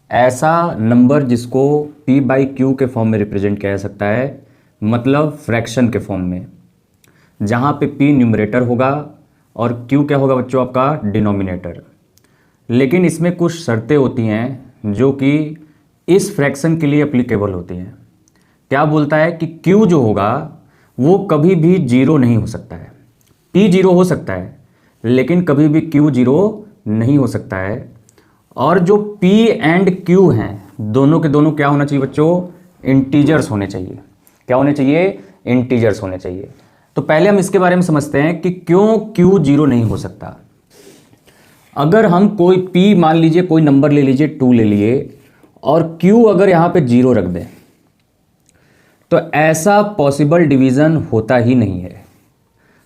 ऐसा नंबर जिसको p by Q के फॉर्म में रिप्रेजेंट किया जा सकता है, मतलब फ्रैक्शन के फॉर्म में, जहाँ पे p न्यूमरेटर होगा और q क्या होगा बच्चों आपका डिनोमिनेटर। लेकिन इसमें कुछ शर्तें होती हैं जो कि इस फ्रैक्शन के लिए एप्लीकेबल होती हैं। क्या बोलता है कि q जो होगा वो कभी भी जीरो नहीं हो सकता है। p जीरो हो सकता है लेकिन कभी भी q जीरो नहीं हो सकता है। और जो p एंड q हैं दोनों के दोनों क्या होना चाहिए बच्चों, इंटीजर्स होने चाहिए। क्या होने चाहिए, इंटीजर्स होने चाहिए। तो पहले हम इसके बारे में समझते हैं कि क्यों q जीरो नहीं हो सकता। अगर हम कोई p मान लीजिए, कोई नंबर ले लीजिए 2 ले लिए और q अगर यहां पे जीरो रख दें तो ऐसा पॉसिबल डिवीजन होता ही नहीं है।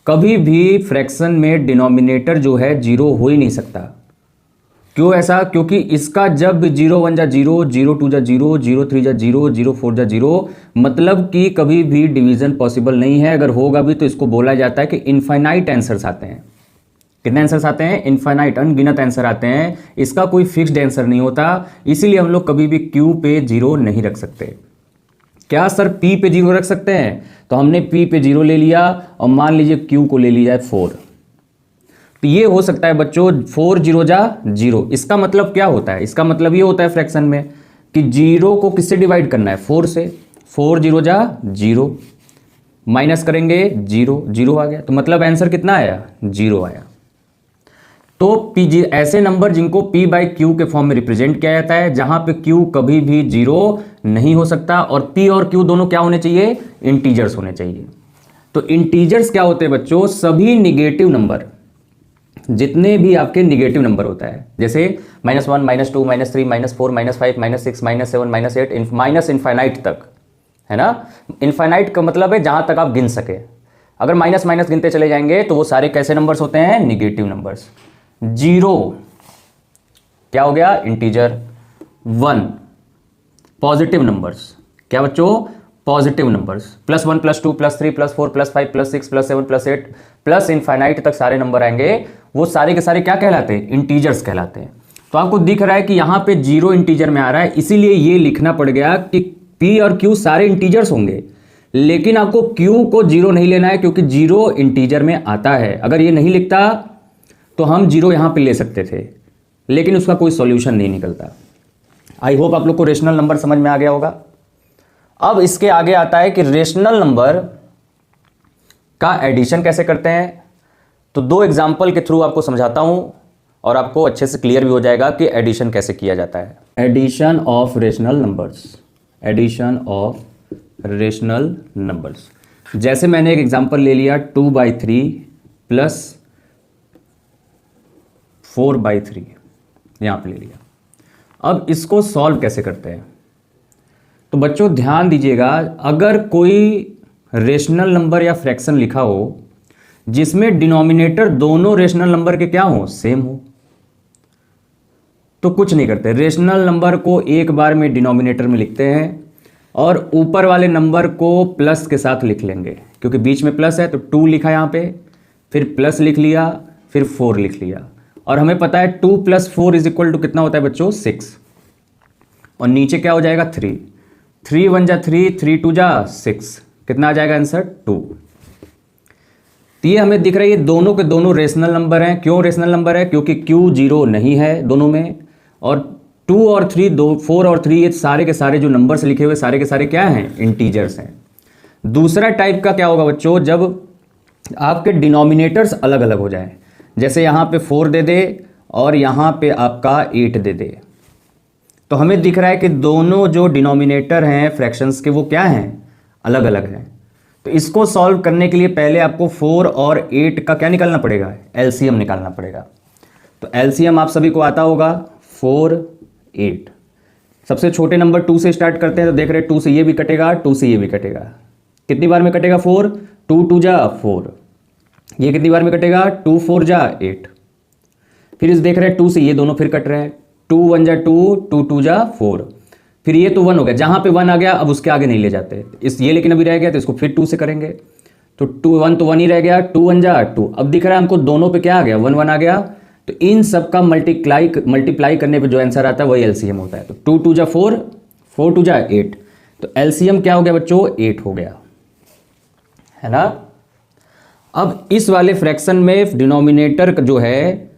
कभी भी फ्रैक्शन में डिनोमिनेटर जो है जीरो हो ही नहीं सकता। क्यों ऐसा, क्योंकि इसका जब 0 1 जा 0, 0 2 जा 0, 0 3 जा 0, 0 4 जा 0, मतलब कि कभी भी डिवीजन पॉसिबल नहीं है। अगर होगा भी तो इसको बोला जाता है कि इनफाइनाइट आंसर्स आते हैं। कितने आंसर्स आते हैं, इनफाइनाइट, अनगिनत आंसर आते हैं। इसका कोई फिक्स्ड आंसर नहीं होता, इसीलिए हम लोग कभी भी क्यू पे जीरो नहीं रख सकते। क्या सर पी पे जीरो रख सकते हैं? तो हमने पी पे जीरो ले लिया और मान लीजिए क्यू को ले लिया 4, तो ये हो सकता है बच्चों 4 0 जा 0। इसका मतलब क्या होता है, इसका मतलब ये होता है फ्रैक्शन में कि जीरो को किससे डिवाइड करना है, 4 से। 4 0 जा 0, माइनस करेंगे 0, 0 आ गया, तो मतलब आंसर कितना आया, 0 आया। तो पी ऐसे नंबर जिनको p बाई क्यू के फॉर्म में रिप्रेजेंट किया जाता है, जहां पे q कभी भी जीरो नहीं हो सकता और p और q दोनों क्या होने चाहिए, इंटीजर्स होने चाहिए। तो इंटीजर्स क्या होते हैं बच्चों, सभी निगेटिव नंबर, जितने भी आपके निगेटिव नंबर होता है, जैसे -1 -2 -3 -4 -5 -6 -7 -8 माइनस इनफाइनाइट तक, है ना। इनफाइनाइट का मतलब है जहां तक आप गिन सके। अगर माइनस माइनस गिनते चले जाएंगे तो वो सारे कैसे नंबर्स होते हैं, निगेटिव नंबर्स। 0 क्या हो गया, इंटीजर। 1 पॉजिटिव नंबर्स, क्या बच्चों, पॉजिटिव नंबर्स। +1 +2 +3 +4 +5 +6 +7 +8 प्लस इनफाइनाइट तक सारे नंबर आएंगे, वो सारे के सारे क्या कहलाते हैं, इंटीजर्स कहलाते हैं। तो आपको दिख रहा है कि यहां पे 0 इंटीजर में आ रहा है, इसीलिए ये लिखना पड़ गया कि p और q सारे इंटीजर्स होंगे। लेकिन आपको q को 0 नहीं लेना है क्योंकि 0 इंटीजर में आता है। अगर ये नहीं लिखता तो हम 0 यहां पे ले सकते थे, लेकिन उसका कोई सॉल्यूशन नहीं निकलता। आई होप आप लोग को रेशनल नंबर समझ में आ गया होगा। अब इसके आगे आता है कि रेशनल नंबर का एडिशन कैसे करते हैं। तो 2 एग्जाम्पल के थ्रू आपको समझाता हूं और आपको अच्छे से क्लियर भी हो जाएगा कि एडिशन कैसे किया जाता है। Addition of rational numbers, addition of rational numbers. जैसे मैंने एक एग्जाम्पल ले लिया 2/3 प्लस 4/3, यहां पे ले लिया। अब इसको सॉल्व कैसे करते हैं, तो बच्चों ध्यान दीजिएगा, अगर कोई रेशनल नंबर या फ्रैक्शन लिखा हो जिसमें डिनोमिनेटर दोनों रेशनल नंबर के क्या हो, सेम हो, तो कुछ नहीं करते, रेशनल नंबर को एक बार में डिनोमिनेटर में लिखते हैं और ऊपर वाले नंबर को प्लस के साथ लिख लेंगे, क्योंकि बीच में प्लस है तो 2 लिखा यहां पे, फिर प्लस लिख लिया, फिर 4 लिख लिया। और हमें पता है 2 + 4 = कितना होता है बच्चों, 6। और नीचे क्या हो जाएगा, 3 3 1 जा 3, 3 2 जा 6, कितना आ जाएगा आंसर, 2। तो ये हमें दिख रहा है ये दोनों के दोनों रेशनल नंबर हैं। क्यों रेशनल नंबर है, क्योंकि q 0 नहीं है दोनों में, और 2 और 3 4 और 3 ये सारे के सारे जो नंबर्स लिखे हुए सारे के सारे क्या हैं, इंटीजर्स हैं। दूसरा टाइप का क्या होगा बच्चों, जब आपके डिनोमिनेटर्स अलग अलग हो जाए, जैसे यहां पे 4 दे दे और यहां पे आपका 8 दे दे, तो हमें दिख रहा है कि दोनों जो डिनोमिनेटर हैं फ्रैक्शंस के वो क्या हैं, अलग अलग हैं। तो इसको सॉल्व करने के लिए पहले आपको 4 और 8 का क्या निकालना पड़ेगा, एलसीएम निकालना पड़ेगा। तो एलसीएम आप सभी को आता होगा, 4 8। सबसे छोटे नंबर 2 से स्टार्ट करते हैं, तो देख रहे हैं 2 से ये भी कटेगा, 2 से ये भी कटेगा। कितनी बार में कटेगा, 4 2 2 जा 4। ये कितनी बार में कटेगा, 2 4 जा 8। फिर इस देख रहे हैं 2 से ये दोनों फिर कट रहे हैं, 2 1 जा 2, 2 2 जा 4। फिर ये तो 1 हो गया, जहां पे 1 आ गया अब उसके आगे नहीं ले जाते इस, ये लेकिन अभी रह गया तो इसको फिर 2 से करेंगे, तो 2 1 तो 1 ही रह गया, 2 1 जा 2। अब दिख रहा है हमको दोनों पे क्या आ गया, 1 1 आ गया, तो इन सब का मल्टीप्लाई करने पे जो आंसर आता है वही एलसीएम होता है। तो 2 2 जा 4, 4 2 जा 8, तो एलसीएम क्या हो गया बच्चों? 8 हो गया, है ना। अब इस वाले फ्रैक्शन में डिनोमिनेटर जो है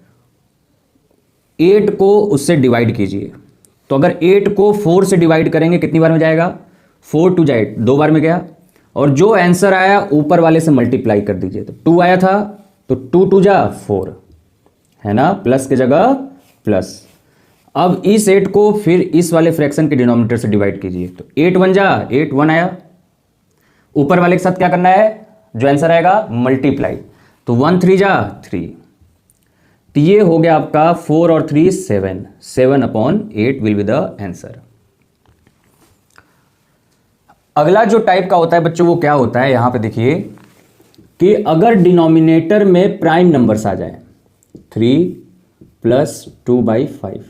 8 को उससे डिवाइड कीजिए। तो अगर 8 को 4 से डिवाइड करेंगे कितनी बार में जाएगा? 4 2 जा 8, 2 बार में गया। और जो आंसर आया ऊपर वाले से मल्टीप्लाई कर दीजिए। तो 2 आया था तो 2 2 जा 4, है ना, प्लस की जगह प्लस। अब इस 8 को फिर इस वाले फ्रैक्शन के डिनोमिनेटर से डिवाइड कीजिए। तो 8 1 जा 8, 1 आया। ऊपर वाले के साथ क्या करना है? जो आंसर आएगा मल्टीप्लाई। तो 1 3 जा 3, तो ये हो गया आपका 4 और 3 7, 7/8 विल बी द आंसर। अगला जो टाइप का होता है बच्चों वो क्या होता है, यहां पे देखिए कि अगर डिनोमिनेटर में प्राइम नंबर्स आ जाए 3 + 2/5।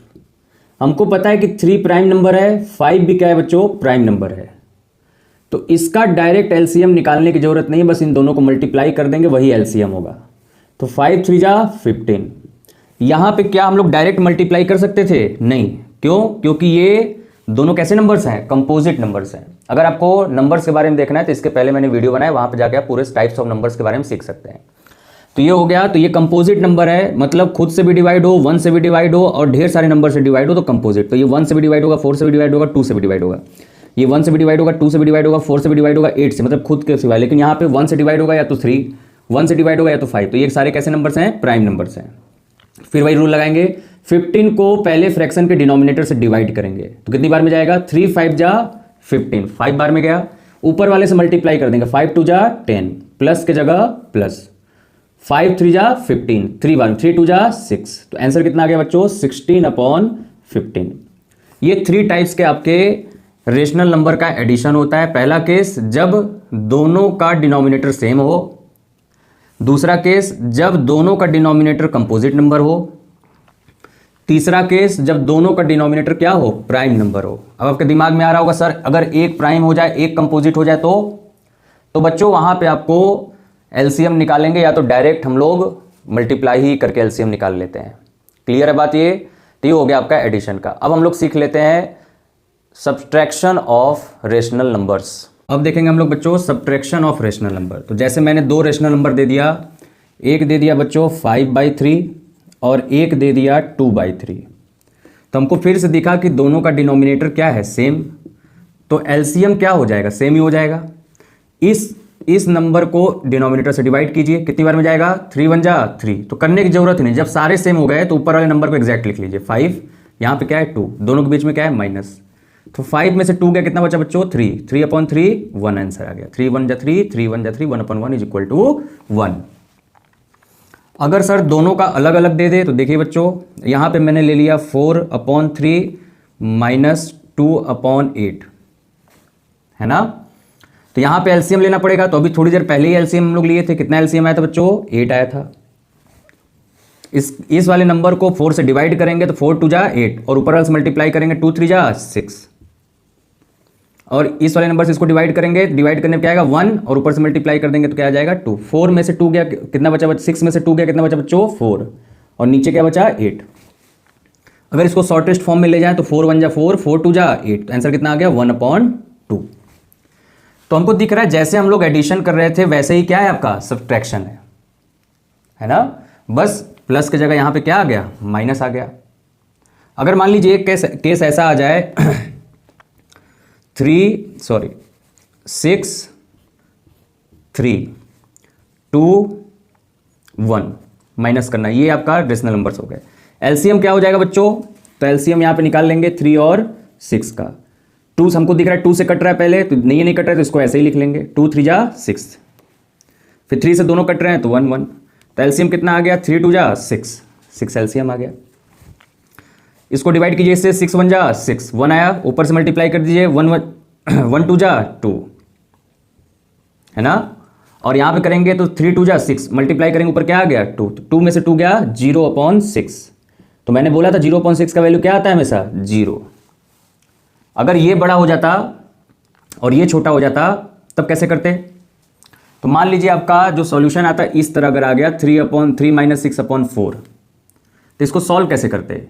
हमको पता है कि 3 प्राइम नंबर है, 5 भी क्या है बच्चों? प्राइम नंबर है। तो इसका डायरेक्ट एलसीएम निकालने की जरूरत नहीं, बस इन दोनों को मल्टीप्लाई कर देंगे वही एलसीएम होगा। तो 5 3 जा 15। यहां पे क्या हम लोग डायरेक्ट मल्टीप्लाई कर सकते थे? नहीं। क्यों? क्योंकि ये दोनों कैसे नंबर्स हैं? कंपोजिट नंबर्स हैं। अगर आपको नंबर्स के बारे में देखना है तो इसके पहले मैंने वीडियो बनाया, वहां पे जाके आप पूरे टाइप्स ऑफ नंबर्स के बारे में सीख सकते हैं। तो ये हो गया। तो ये कंपोजिट नंबर है, मतलब खुद से भी डिवाइड हो, 1 से भी डिवाइड हो और ढेर सारे नंबर से डिवाइड हो तो कंपोजिट। तो ये 1 से भी डिवाइड होगा, 4 से भी डिवाइड होगा, 2 से भी डिवाइड होगा। ये 1 से भी डिवाइड होगा, 2 से भी डिवाइड होगा, 4 से भी डिवाइड होगा, 8 से, मतलब खुद के सिवाय। लेकिन यहाँ पे 1 से डिवाइड होगा या तो 3, 1 से डिवाइड होगा या तो 5। तो ये सारे कैसे नंबर्स हैं? प्राइम नंबर्स हैं। फिर वही रूल लगाएंगे, 15 को पहले फ्रैक्शन के डिनोमिनेटर से डिवाइड करेंगे तो कितनी बार में जाएगा? 3 5 जा 15, 5 बार में गया। ऊपर वाले से मल्टीप्लाई कर देंगे, 5 2 जा 10, प्लस के जगह प्लस, 5 3 जा 15, 3 बार में, 3 2 जा 6। तो आंसर कितना आ गया बच्चों? 16/15। ये 3 टाइप्स के आपके रेशनल नंबर का एडिशन होता है। पहला केस जब दोनों का डिनोमिनेटर सेम हो, दूसरा केस जब दोनों का डिनोमिनेटर कंपोजिट नंबर हो, तीसरा केस जब दोनों का डिनोमिनेटर क्या हो? प्राइम नंबर हो। अब आपके दिमाग में आ रहा होगा सर अगर एक प्राइम हो जाए एक कंपोजिट हो जाए तो बच्चों वहां पे आपको एलसीएम निकालेंगे या तो डायरेक्ट हम लोग मल्टीप्लाई ही करके एलसीएम निकाल लेते हैं। क्लियर है बात ये? तो ये हो गया आपका एडिशन का। अब हम लोग सीख लेते हैं सब्ट्रैक्शन ऑफ रेशनल नंबर्स। अब देखेंगे हम लोग बच्चों सब्ट्रैक्शन ऑफ रेशनल नंबर। तो जैसे मैंने 2 रेशनल नंबर दे दिया, एक दे दिया बच्चों 5/3 और एक दे दिया 2/3। तो हमको फिर से दिखा कि दोनों का डिनोमिनेटर क्या है? सेम। तो एलसीएम क्या हो जाएगा? सेम ही हो जाएगा। इस नंबर को डिनोमिनेटर से डिवाइड कीजिए, कितनी बार में जाएगा? 3 1 जा 3। तो करने की जरूरत नहीं, जब सारे सेम हो गए तो ऊपर वाले नंबर को एग्जैक्ट लिख लीजिए। 5 यहाँ पे क्या है? 2, दोनों के बीच में क्या है? माइनस। तो 5 में से 2 गया, कितना बचा बच्चों? 3, 3/3 1 आंसर आ गया। 3 1 जा 3, 3 1 जा 3, 1/1 = 1। अगर सर दोनों का अलग अलग दे दे तो देखिए बच्चों यहाँ पे मैंने ले लिया 4/3 - 2/8, है ना। तो यहाँ पे एलसीएम लेना पड़ेगा। तो अभी थोड़ी देर पहले ही एलसीएम हम लोग लिए थे। कितना एलसीएम आया था बच्चों? 8 आया था। इस वाले नंबर को 4 से डिवाइड करेंगे तो 4 2 जा 8 और ऊपर वाले से मल्टीप्लाई करेंगे 2 3 जा 6 और इस वाले नंबर से इसको डिवाइड करेंगे, डिवाइड करने में क्या आएगा? 1 और ऊपर से मल्टीप्लाई कर देंगे तो क्या आ जाएगा? 2। 4 में से 2 गया, कितना बचा? 6 में से 2 गया, कितना बचा बच्चों? 4 और नीचे क्या बचा? 8। अगर इसको शॉर्टेस्ट फॉर्म में ले जाए तो 4 1 जा 4, 4 2 जा 8, आंसर कितना आ गया? 1/2। तो हमको दिख रहा है जैसे हम लोग एडिशन कर रहे थे वैसे ही क्या है आपका? सब्ट्रैक्शन है ना। बस प्लस की जगह यहां पे क्या आ गया? माइनस आ गया। अगर मान लीजिए एक केस ऐसा आ जाए 6 3 2 1 माइनस करना, ये आपका रेशनल नंबर्स हो गए। एलसीएम क्या हो जाएगा बच्चों? तो एलसीएम यहां पे निकाल लेंगे 3 और 6 का। 2 हमको दिख रहा है 2 से कट रहा है पहले, तो नहीं कट रहा है तो इसको ऐसे ही लिख लेंगे। 2 3 जा 6, फिर 3 से दोनों कट रहे हैं तो 1 1। तो एलसीएम कितना आ गया? 3 2 जा 6 एलसीएम आ गया। इसको डिवाइड कीजिए इससे, 6 1 जा 6, 1 आया। ऊपर से मल्टीप्लाई कर दीजिए, 1 2 जा 2, है ना। और यहां पे करेंगे तो 3 2 जा 6 मल्टीप्लाई करेंगे, ऊपर क्या आ गया? 2। तो 2 में से 2 गया 0/6। तो मैंने बोला था 0/6 का वैल्यू क्या आता है? हमेशा 0। अगर ये बड़ा हो जाता और ये छोटा हो जाता तब कैसे करते? तो मान लीजिए आपका जो सॉल्यूशन आता है इस तरह अगर आ गया 3/3 - 6/4, तो इसको सॉल्व कैसे करते हैं?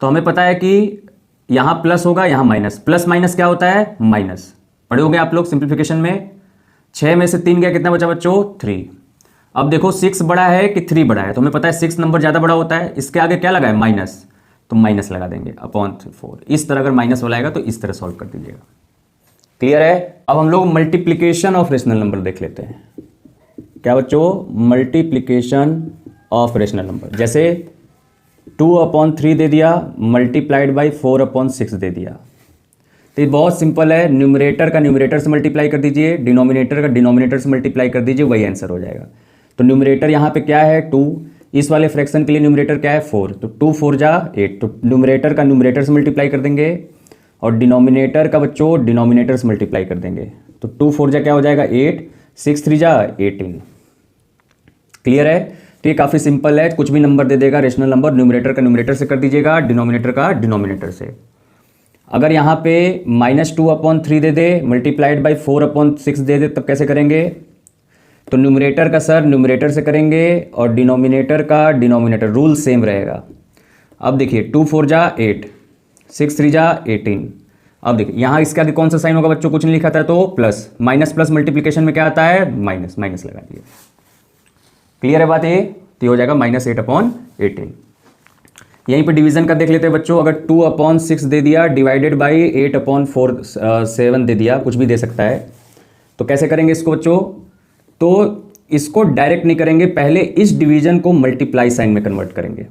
तो हमें पता है कि यहाँ प्लस होगा, यहाँ माइनस, प्लस माइनस क्या होता है? माइनस। पढ़े होंगे आप लोग सिंप्लीफिकेशन में। 6 में से 3 गया, कितना बचा बच्चों? 3। अब देखो 6 बड़ा है कि 3 बड़ा है, तो हमें पता है 6 नंबर ज़्यादा बड़ा होता है, इसके आगे क्या लगा है? माइनस, तो माइनस लगा देंगे अपॉन 4। इस तरह अगर माइनस वाला आएगा तो इस तरह सॉल्व कर दीजिएगा। क्लियर है? अब हम लोग मल्टीप्लीकेशन ऑफ रेशनल नंबर देख लेते हैं। क्या बच्चों? Multiplication of rational number. जैसे 2/3 दे दिया मल्टीप्लाइड बाई 4/6 दे दिया, तो ये बहुत सिंपल है। न्यूमरेटर का न्यूमरेटर से मल्टीप्लाई कर दीजिए, डिनोमिनेटर का डिनोमिनेटर से मल्टीप्लाई कर दीजिए, वही आंसर हो जाएगा। तो न्यूमरेटर यहाँ पे क्या है? 2। इस वाले फ्रैक्शन के लिए न्यूमरेटर क्या है? 4। तो 2 4 जा 8, तो न्यूमरेटर का न्यूमरेटर से मल्टीप्लाई कर देंगे और डिनोमिनेटर का बच्चों डिनोमिनेटर से मल्टीप्लाई कर देंगे। तो 2 4 जा क्या हो जाएगा? 8, 6 3 जा 18। क्लियर है? तो ये काफ़ी सिंपल है, कुछ भी नंबर दे देगा रेशनल नंबर, न्यूमरेटर का न्यूमरेटर से कर दीजिएगा, डिनोमिनेटर का डिनोमिनेटर से। अगर यहाँ पे -2/3 दे दे मल्टीप्लाइड बाई 4/6 दे दे, तब कैसे करेंगे? तो न्यूमरेटर का सर न्यूमरेटर से करेंगे और डिनोमिनेटर का डिनोमिनेटर, रूल सेम रहेगा। अब देखिए 2 4 जा 8, 6 3 जा 18। अब देखिए यहाँ इसके आगे कौन सा साइन होगा बच्चों? कुछ नहीं लिखा था तो प्लस, माइनस प्लस मल्टीप्लीकेशन में क्या आता है? माइनस, माइनस लगा दिए। क्लियर है बात ये? तो ये हो जाएगा -8/18। यहीं पे डिवीजन का देख लेते हैं बच्चों। अगर 2/6 दे दिया डिवाइडेड बाई 8/7 दे दिया, कुछ भी दे सकता है, तो कैसे करेंगे इसको बच्चों? तो इसको डायरेक्ट नहीं करेंगे, पहले इस डिवीजन को मल्टीप्लाई साइन में कन्वर्ट करेंगे।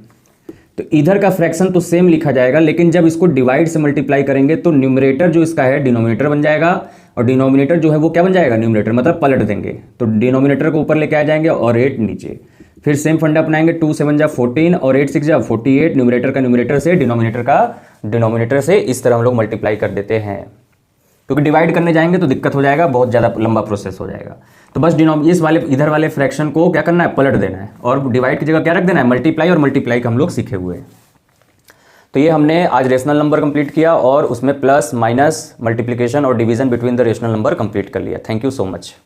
तो इधर का फ्रैक्शन तो सेम लिखा जाएगा, लेकिन जब इसको डिवाइड से मल्टीप्लाई करेंगे तो न्यूमरेटर जो इसका है डिनोमिनेटर बन जाएगा और डिनोमिनेटर जो है वो क्या बन जाएगा? न्यूमरेटर, मतलब पलट देंगे। तो डिनोमिनेटर को ऊपर लेके आ जाएंगे और 8 नीचे। फिर सेम फंडा अपनाएंगे, 2 7 जा 14 और 8 6 जा 48। न्यूमरेटर का न्यूमरेटर से, डिनोमिनेटर का डिनोमिनेटर से, इस तरह हम लोग मल्टीप्लाई कर देते हैं। क्योंकि डिवाइड करने जाएंगे तो दिक्कत हो जाएगा, बहुत ज़्यादा लंबा प्रोसेस हो जाएगा। तो बस इस वाले इधर वाले फ्रैक्शन को क्या करना है? पलट देना है और डिवाइड की जगह क्या रख देना है? मल्टीप्लाई। और मल्टीप्लाई का हम लोग सीखे हुए हैं। तो ये हमने आज रेशनल नंबर कंप्लीट किया और उसमें प्लस माइनस मल्टीप्लिकेशन और division between the rational number complete कर लिया। Thank you so much.